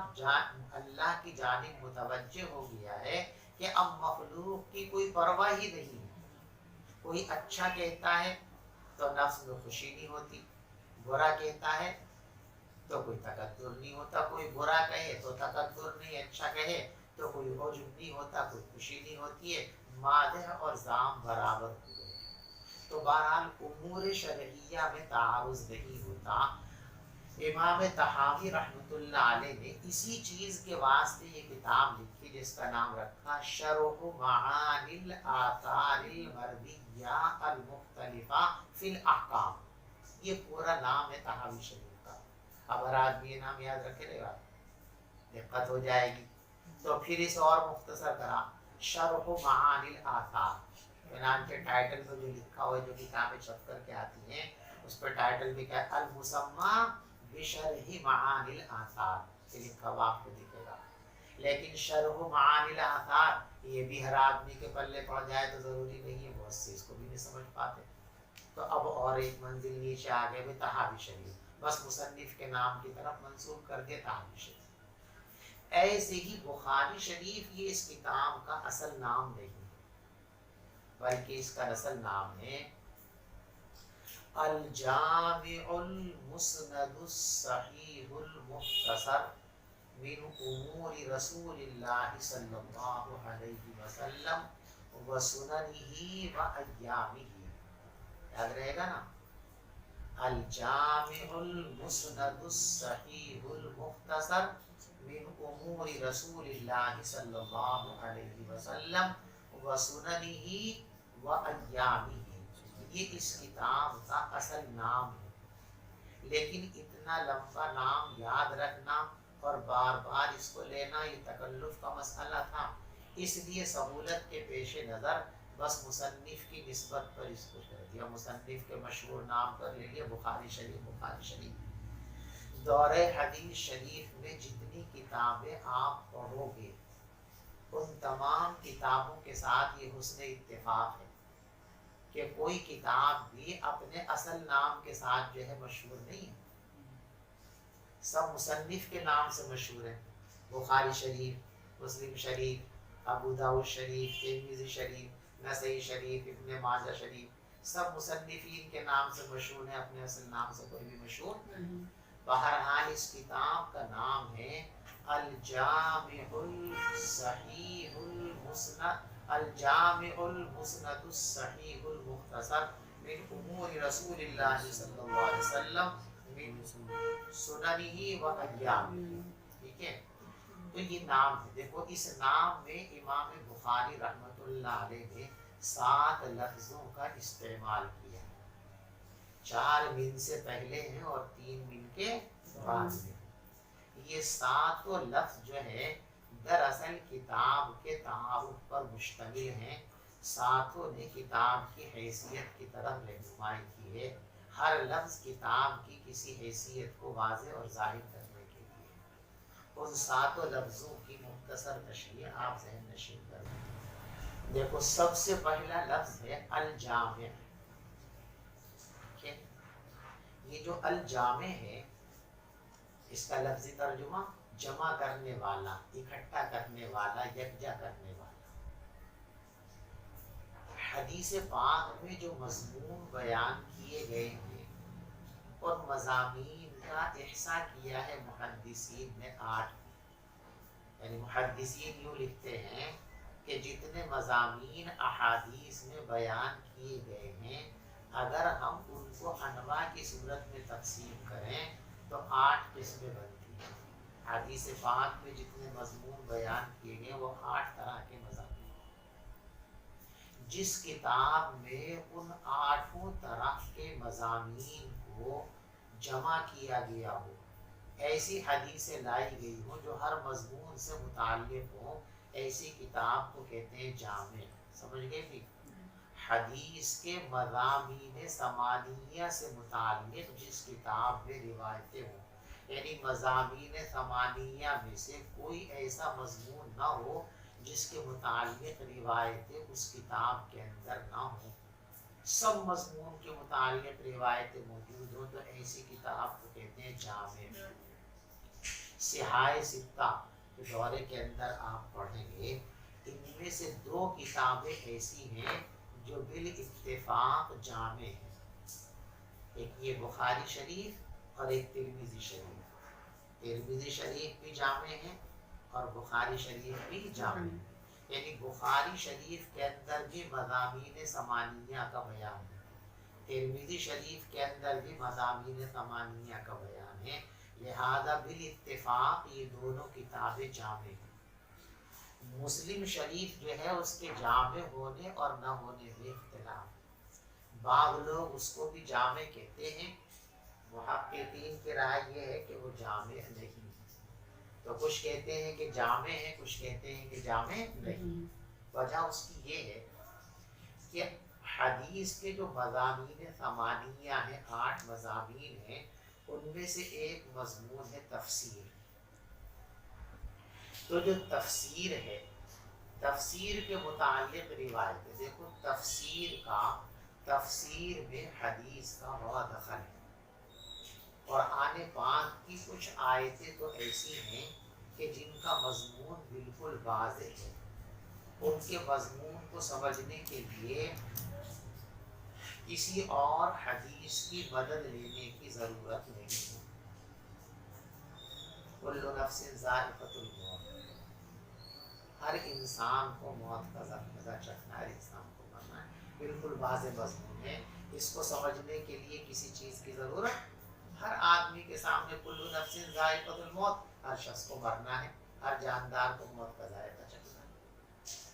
اللہ کی جانب متوجہ ہو گیا ہے کہ اب مخلوق کی کوئی پرواہ ہی نہیں ہے۔ کوئی اچھا کہتا ہے تو نفس میں خوشی نہیں ہوتی، برا کہتا ہے تو کوئی تکبر نہیں ہوتا، کوئی برا کہے تو تکبر نہیں، اچھا کہے تو کوئی عجب نہیں ہوتا، کوئی خوشی نہیں ہوتی ہے۔ مادح اور ذام برابر ہوئے۔ تو بہرحال امور شرعیہ میں تعارض نہیں ہوتا۔ امام طحاوی رحمۃ اللہ علیہ نے اسی چیز کے واسطے یہ کتاب لکھی جس کا نام رکھا شرح معانی الآثار المرضیہ المختلفہ فی الاحکام۔ یہ پورا نام ہے طحاوی شریف کا۔ اگر آدمی یہ نام یاد رکھے گا دقت ہو جائے گی، تو پھر اس اور مختصر کرا شرح معانی الآثار۔ چنانچہ ٹائٹل پہ جو لکھا ہوا ہے، جو کتابیں چھپ کر کے آتی ہیں اس پہ ٹائٹل بھی کیا ہے، المسمى بشرح معانی الآثار، یہ لکھا ہوا آپ کو دکھے گا۔ لیکن شرح معانی الآثار یہ بھی ہر آدمی کے پلے پڑ جائے تو ضروری نہیں ہے، بہت سے اس کو بھی نہیں سمجھ پاتے۔ تو اب اور ایک منزل نیچے آگے بھی طحاوی شریف، بس مصنف کے نام کی طرف منسوب کر دیا طحاوی شریف۔ ایسے ہی بخاری شریف یہ اس کتاب کا اصل نام نہیں ہے، بلکہ اس کا اصل نام ہے الجامع المسند الصحیح المختصر من امور رسول اللہ صلی اللہ علیہ وسلم و سننہ و ایامہ۔ یاد رہے گا نا، الجامع المسند الصحیح المختصر من امور رسول اللہ صلی اللہ علیہ وسلم و سننہ و ایامہ. یہ اس کتاب کا اصل نام ہے، لیکن اتنا لمبا نام یاد رکھنا اور بار بار اس کو لینا یہ تکلف کا مسئلہ تھا، اس لیے سہولت کے پیش نظر بس مصنف کی نسبت پر اس کو کر دیا، مصنف کے مشہور نام پر لے لیا بخاری شریف. بخاری شریف دور حدیث شریف میں جتنی کتابیں آپ پڑھو گے ان تمام کتابوں کے ساتھ یہ حسن اتفاق ہے کہ کوئی کتاب بھی اپنے اصل نام کے ساتھ جو ہے مشہور نہیں ہے، سب مصنف کے نام سے مشہور ہیں. بخاری شریف، مسلم شریف، ابو داؤد شریف، ترمذی شریف، نسائی شریف، ابن ماجہ شریف، سب مصنفین کے نام سے مشہور ہیں، اپنے اصل نام سے کوئی بھی مشہور نہیں. بہرحال اس کتاب کا نام ہے الجامع الصحیح المسند، الجامع المسند الصحیح المختصر من امور رسول اللہ صلی اللہ علیہ وسلم من سننہ و ایامہ. ٹھیک ہے، تو یہ نام ہے. دیکھو اس نام میں امام بخاری رحمۃ اللہ علیہ نے 7 لفظوں کا استعمال کیا، 4 من سے پہلے ہیں اور 3 من کے بعد میں. یہ 7 لفظ جو ہے دراصل کتاب کے تعارف پر مشتمل ہیں، 7 نے کتاب کی حیثیت کی طرف رہنمائی کی ہے. ہر لفظ کتاب کی کسی حیثیت کو واضح اور ظاہر کرنے کے لیے. ان 7 لفظوں کی مختصر تشریح آپ ذہن نشین کر دیں. دیکھو سب سے پہلا لفظ ہے الجامع. یہ جو الجامع ہے اس کا لفظی ترجمہ جمع کرنے والا، اکٹھا کرنے والا، یکجا کرنے والا. حدیث پاک میں جو مضمون بیان کیے گئے ہیں اور مضامین کا احصاء کیا ہے محدثین نے 8. یعنی محدثین یوں لکھتے ہیں کہ جتنے مضامین احادیث میں بیان کیے گئے ہیں اگر ہم ان کو انواع کی صورت میں تقسیم کریں تو 8 قسمیں بنتی ہیں. حدیث پاک میں جتنے مضمون بیان کیے گئے وہ 8 طرح کے مضامین. جس کتاب میں ان 8 طرح کے مضامین کو جمع کیا گیا ہو، ایسی حدیثیں لائی گئی ہوں جو ہر مضمون سے متعلق ہوں، ایسی کتاب کو کہتے ہیں جامع. سمجھ گئے بھی؟ حدیث کے مضامین ثمانیہ سے متعلق جس کتاب میں روایتیں ہوں، یعنی مضامین ثمانیہ میں سے کوئی ایسا مضمون نہ ہو جس کے متعلق روایتیں اس کتاب کے اندر نہ ہوں، سب مضمون کے متعلق روایتیں موجود ہوں، تو ایسی کتاب کو کہتے ہیں جامع. صحاح 6 کے دورے کے اندر آپ پڑھیں گے، ان میں سے 2 کتابیں ایسی ہیں جو بالاتفاق جامع ہیں. ایک یہ بخاری شریف اور ایک ترمذی شریف. ترمذی شریف بھی جامع ہے اور بخاری شریف بھی جامع ہے. یعنی بخاری شریف کے اندر بھی مضامین ثمانیہ کا بیان ہے، ترمذی شریف کے اندر بھی مضامین ثمانیہ کا بیان ہے، لہذا بالاتفاق یہ دونوں کتابیں جامع ہیں. مسلم شریف جو ہے اس کے جامع ہونے اور نہ ہونے میں اختلاف. بعض لوگ اس کو بھی جامع کہتے ہیں، محققین کی رائے یہ ہے کہ وہ جامع نہیں. تو کچھ کہتے ہیں کہ جامع ہے، کچھ کہتے ہیں کہ جامع نہیں. وجہ اس کی یہ ہے کہ حدیث کے جو مضامین ثمانیہ ہیں، 8 مضامین ہیں، ان میں سے ایک مضمون ہے تفسیر. تو جو تفسیر ہے، تفسیر کے متعلق روایت، دیکھو تفسیر میں حدیث کا بہت دخل ہے. اور آنے پاک کی کچھ آیتیں تو ایسی ہیں کہ جن کا مضمون بالکل واضح ہے، ان کے مضمون کو سمجھنے کے لیے کسی اور حدیث کی مدد لینے کی ضرورت نہیں ہے. کل نفس ذائقۃ الموت، ہر انسان کو موت کا ذائقہ چکھنا ہے، ہر انسان کو مرنا ہے، بالکل واضح مضمون ہے، اس کو سمجھنے کے لیے کسی چیز کی ضرورت، ہر آدمی کے سامنے کل نفس ذائقۃ الموت، ہر شخص کو مرنا ہے، ہر جاندار کو موت کا ذائقہ چکھنا ہے۔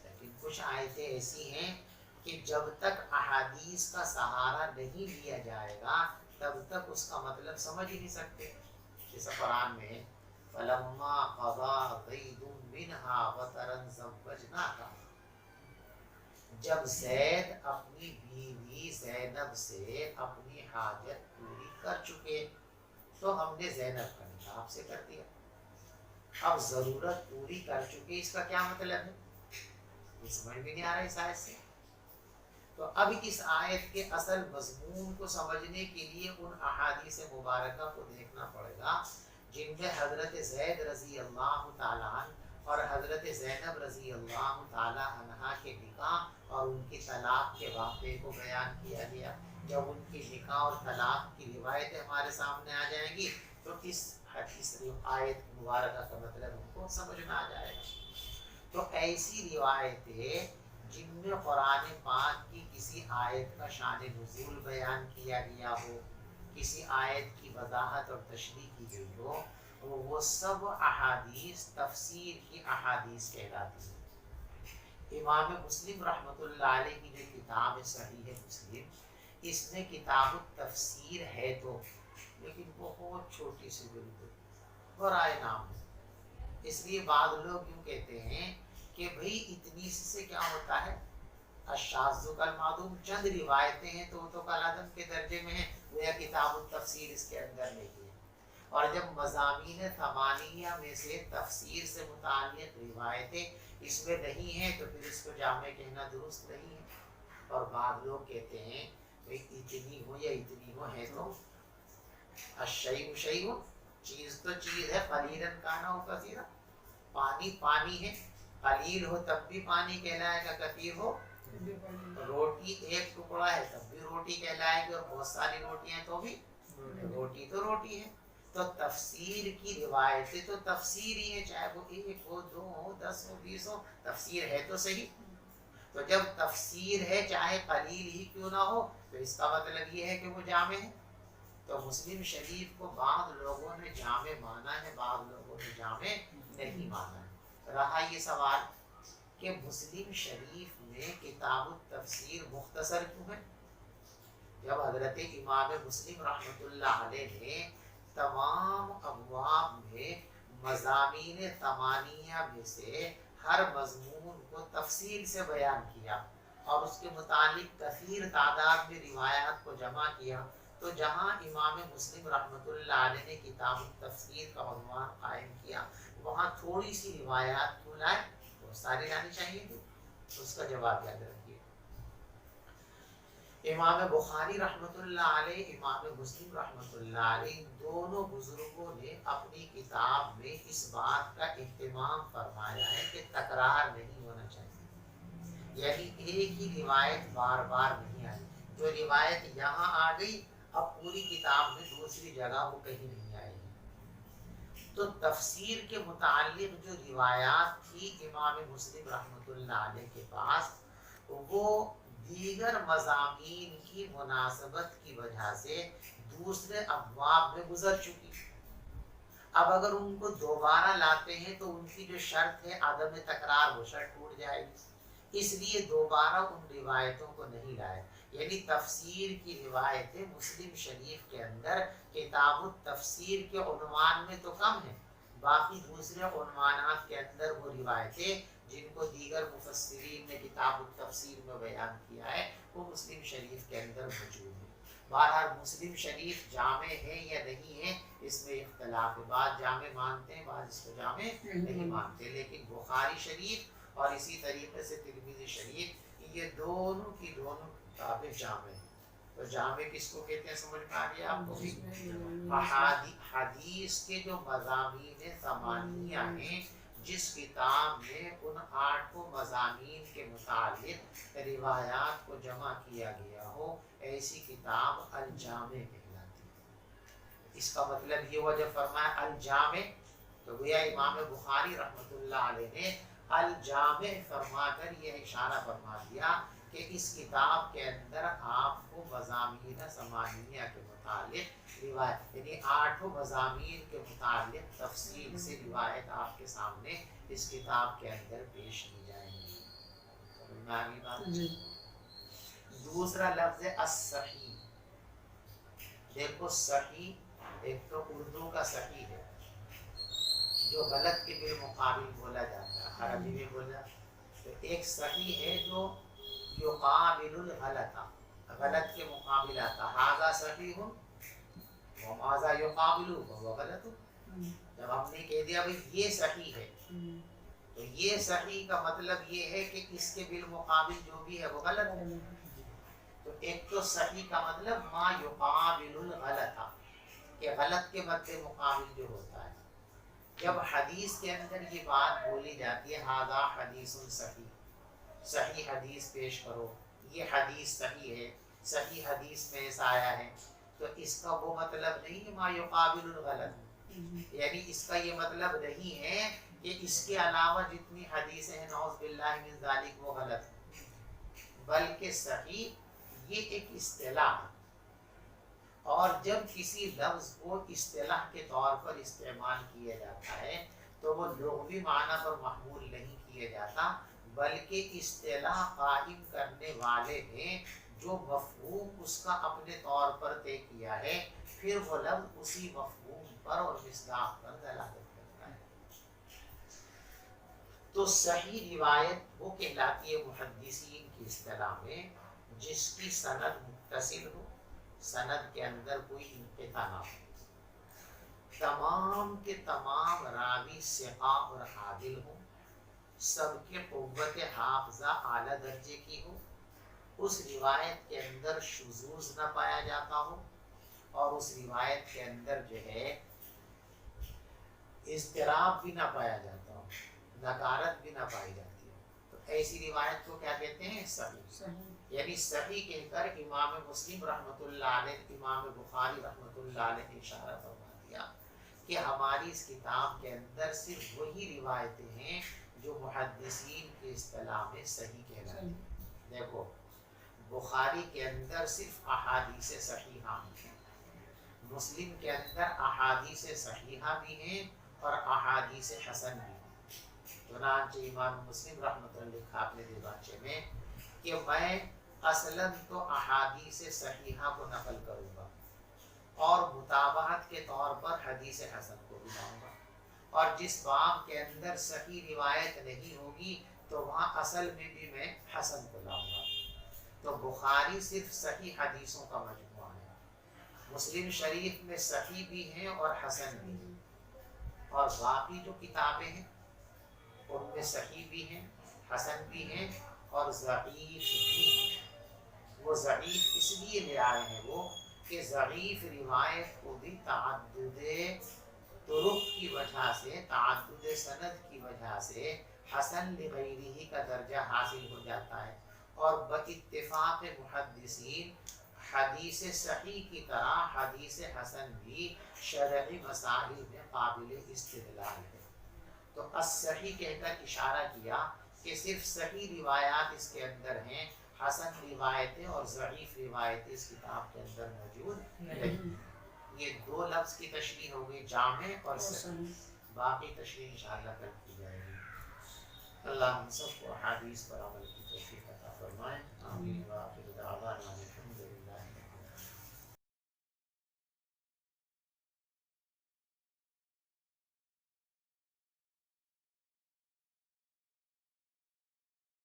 لیکن کچھ آیتیں ایسی ہیں کہ جب تک احادیث کا سہارا نہیں لیا جائے گا تب تک اس کا مطلب سمجھ ہی نہیں سکتے۔ جیسے قرآن میں فلما قضا زید منہا وطرا زوجناکا، جب زید اپنی بیوی زینب سے اپنی حاجت پوری کر چکے تو ہم نے زینب کا نکاح آپ سے کر دیا۔ اب ضرورت پوری کر چکے، اس کا کیا مطلب ہے؟ یہ سمجھ بھی نہیں آ رہا اس آیت سے۔ تو اب اس آیت کے اصل مضمون کو سمجھنے کے لیے ان احادیث مبارکہ کو دیکھنا پڑے گا جن میں حضرت زید رضی اللہ تعالیٰ عنہ اور حضرت زینب رضی اللہ تعالیٰ عنہا کے نکاح اور ان کی طلاق کے واقعے کو بیان کیا گیا۔ جب ان کی نکاح اور طلاق کی روایتیں ہمارے سامنے آ جائیں گی تو اس آیت مبارکہ کا مطلب ہم کو سمجھ میں آ جائے گا۔ تو ایسی روایتیں جن میں قرآن پاک کی کسی آیت کا شان نزول بیان کیا گیا ہو، کسی آیت کی وضاحت اور تشریح کی گئی ہو، وہ سب احادیث تفسیر کی احادیث کہلاتی ہیں۔ امام مسلم رحمۃ اللہ علیہ کی جو کتاب ہے صحیح مسلم، اس میں کتاب التفسیر ہے تو، لیکن بہت چھوٹی سی بالکل برائے نام ہے۔ اس لیے بعض لوگ یوں کہتے ہیں کہ بھئی اتنی سے کیا ہوتا ہے، الشاذ کالمعدوم، چند روایتیں ہیں تو وہ تو کالعدم کے درجے میں ہیں، گویا کتاب التفسیر اس کے اندر نہیں ہے۔ اور جب مضامین ثمانیہ میں سے تفسیر سے متعلق روایتیں اس میں نہیں ہیں تو پھر اس کو جامع کہنا درست نہیں ہے۔ اور بعض لوگ کہتے ہیں بھئی اتنی ہو یا اتنی ہو ہے تو الشیء شیء، چیز تو چیز ہے، قلیلا کان او کثیرا، پانی پانی ہے، قلیل ہو تب بھی پانی کہلائے گا، کثیر ہو، روٹی ایک ٹکڑا ہے تب بھی روٹی کہلائے گی، اور بہت ساری روٹیاں ہیں تو بھی روٹی تو روٹی ہے۔ تو تفسیر کی روایتیں تو تفسیر ہی ہے، چاہے وہ ایک ہو، دو ہو، 10 ہو، 20 ہو، تفسیر ہے تو صحیح۔ تو جب تفسیر ہے چاہے قلیل ہی کیوں نہ ہو تو اس کا مطلب یہ ہے کہ وہ جامع ہے۔ تو مسلم شریف کو بعض لوگوں نے جامع مانا ہے، بعض لوگوں نے جامع نہیں مانا ہے۔ رہا یہ سوال کہ مسلم شریف میں کتاب التفسیر مختصر کیوں ہے؟ جب حضرت امام مسلم رحمۃ اللہ علیہ نے تمام ابواب میں مضامین ثمانیہ میں سے ہر مضمون کو تفصیل سے بیان کیا اور اس کے متعلق کثیر تعداد میں روایات کو جمع کیا، تو جہاں امام مسلم رحمۃ اللہ علیہ نے کتاب التفسیر کا عنوان قائم کیا وہاں تھوڑی سی روایات کیوں لائے؟ بہت ساری لانی چاہیے تھی۔ اس کا جواب یاد رکھیے، امام بخاری رحمۃ اللہ علیہ، امام مسلم رحمۃ اللہ علیہ، دونوں بزرگوں نے اپنی کتاب میں اس بات کا اہتمام فرمایا ہے کہ تکرار نہیں ہونا چاہیے، یعنی ایک ہی روایت بار بار نہیں آئی، جو روایت یہاں آ گئی اب پوری کتاب میں دوسری جگہ وہ کہیں نہیں آئے گی۔ تو تفسیر کے متعلق جو روایات تھی امام مسلم رحمۃ اللہ علیہ کے پاس، وہ دیگر مضامین کی مناسبت کی وجہ سے دوسرے ابواب میں گزر چکی۔ اب اگر ان کو دوبارہ لاتے ہیں تو ان کی جو شرط ہے عدم تکرار، وہ شرط ٹوٹ جائے گی، اس لیے دوبارہ ان روایتوں کو نہیں لائے۔ یعنی تفسیر کی روایتیں مسلم شریف کے اندر کتاب التفسیر کے عنوان میں تو کم ہیں، باقی دوسرے عنوانات کے اندر وہ روایتیں جن کو دیگر مفسرین نے کتاب التفسیر میں بیان کیا ہے وہ مسلم شریف کے اندر موجود ہیں۔ بہرحال مسلم شریف جامع ہے یا نہیں ہے اس میں اختلاف ہے، بعض جامع مانتے ہیں، بعض اس کو جامع نہیں مانتے، لیکن بخاری شریف اور اسی طریقے سے ترمذی شریف یہ دونوں کی دونوں کتابیں جامع ہیں۔ تو جامع کس کو کہتے ہیں سمجھ میں آ گیا آپ کو؟ حدیث کے جو مضامین ثمانیہ ہیں، جس کتاب میں ان 8 مضامین کے متعلق روایات کو جمع کیا گیا ہو، ایسی کتاب الجامع کہلاتی ہے۔ اس کا مطلب یہ ہوا جب فرمایا الجامع تو گویا امام بخاری رحمۃ اللہ علیہ نے الجامع فرما کر یہ اشارہ فرما دیا کہ اس کتاب کے اندر آپ کو مضامین ثمانیہ کے متعلق روایت یعنی 8 مضامین کے متعلق تفصیل سے روایت آپ کے سامنے اس کتاب کے اندر پیش کی جائیں گی. سمجھ میں آگئی بات؟ دوسرا لفظ ہے الصحیح. دیکھو صحیح ایک تو اردو کا صحیح ہے جو غلط کے بالمقابل بولا جاتا ہے، عربی میں بولا. تو ایک صحیح ہے جو یقابل الغلط، غلط کے مقابل آتا. ھذا صحیح وماذا یقابل وهو غلط. جب ہم نے کہہ دیا بھائی یہ صحیح ہے تو یہ صحیح کا مطلب یہ ہے کہ اس کے بالمقابل جو بھی ہے وہ غلط ہے. تو ایک تو صحیح کا مطلب ما یقابل الغلط، کہ غلط کے مد مقابل جو ہوتا ہے. جب حدیث کے اندر یہ بات بولی جاتی ہے ھذا حدیث صحیح، صحیح حدیث پیش کرو، یہ حدیث صحیح ہے، صحیح حدیث میں ایسا آیا ہے، تو اس کا وہ مطلب نہیں ہے ما یقابل الغلط. یعنی اس کا یہ مطلب نہیں ہے کہ اس کے علاوہ جتنی حدیثیں ہیں نعوذ باللہ من ذالک وہ غلط ہیں، بلکہ صحیح یہ ایک اصطلاح ہے. اور جب کسی لفظ کو اصطلاح کے طور پر استعمال کیا جاتا ہے تو وہ لغوی معنی پر محمول نہیں کیا جاتا، بلکہ اصطلاح قائم کرنے والے نے جو مفہوم اس کا اپنے طور پر طے کیا ہے پھر وہ لفظ اسی مفہوم پر اور مصداق پر دلالت کرتا ہے. تو صحیح روایت وہ کہلاتی ہے محدثین کی اصطلاح میں جس کی سند متصل ہو، سند کے اندر کوئی انقطاع نہ ہو، تمام کے تمام راوی ثقہ اور عادل ہوں، سب کے قوت حافظہ اعلیٰ درجے کی ہو، اس روایت کے اندر شذوذ نہ پایا جاتا ہو، اور اس روایت کے اندر جو ہے اضطراب بھی نہ پایا جاتا ہو، نکارت بھی نہ پائی جاتی ہو. تو ایسی روایت کو کیا کہتے ہیں؟ صحیح. یعنی صحیح کہہ کر امام مسلم رحمۃ اللہ علیہ، امام بخاری رحمۃ اللہ علیہ نے اشارہ فرما دیا کہ ہماری اس کتاب کے اندر صرف وہی روایتیں ہیں جو محدثین کی اصطلاح میں صحیح کہلاتی ہیں. دیکھو بخاری کے اندر صرف احادیث صحیحہ ہیں، مسلم کے اندر احادیث صحیحہ بھی ہیں اور احادیث حسن بھی ہیں. چنانچہ امام مسلم رحمۃ اللہ لکھا اپنے دیباچے میں کہ میں اصلاً تو احادیث صحیحہ کو نقل کروں گا اور متابعت کے طور پر حدیث حسن کو بھی لاؤں گا، اور جس باب کے اندر صحیح روایت نہیں ہوگی تو وہاں اصل میں بھی میں حسن کو لاؤں گا. تو بخاری صرف صحیح حدیثوں کا مجموعہ ہے، مسلم شریف میں صحیح بھی ہیں اور حسن بھی ہیں، اور باقی جو کتابیں ہیں ان میں صحیح بھی ہیں، حسن بھی ہیں اور ضعیف بھی ہیں. وہ ضعیف اس لیے لے آئے ہیں وہ کہ ضعیف روایت کو بھی تعدد طرق کی وجہ سے، تعدد سند کی وجہ سے حسن لغیرہ کا درجہ حاصل ہو جاتا ہے، اور باتفاق محدثین حدیث صحیح کی طرح حدیث حسن بھی شرعی مسائل میں قابل استدلال ہے. تو الصحیح کہہ کر اشارہ کیا کہ صرف صحیح روایات اس کے اندر ہیں، حسن روایتیں اور ضعیف روایتیں اس کتاب کے اندر موجود نہیں. یہ دو لفظ کی تشریح ہو گئی، جامع اور صحیح. باقی تشریح انشاءاللہ کل کی جائے گی. اللہ ہم سب کو حدیث پر عمل کی توفیق عطا فرمائے. آمین. وآخر دعوانا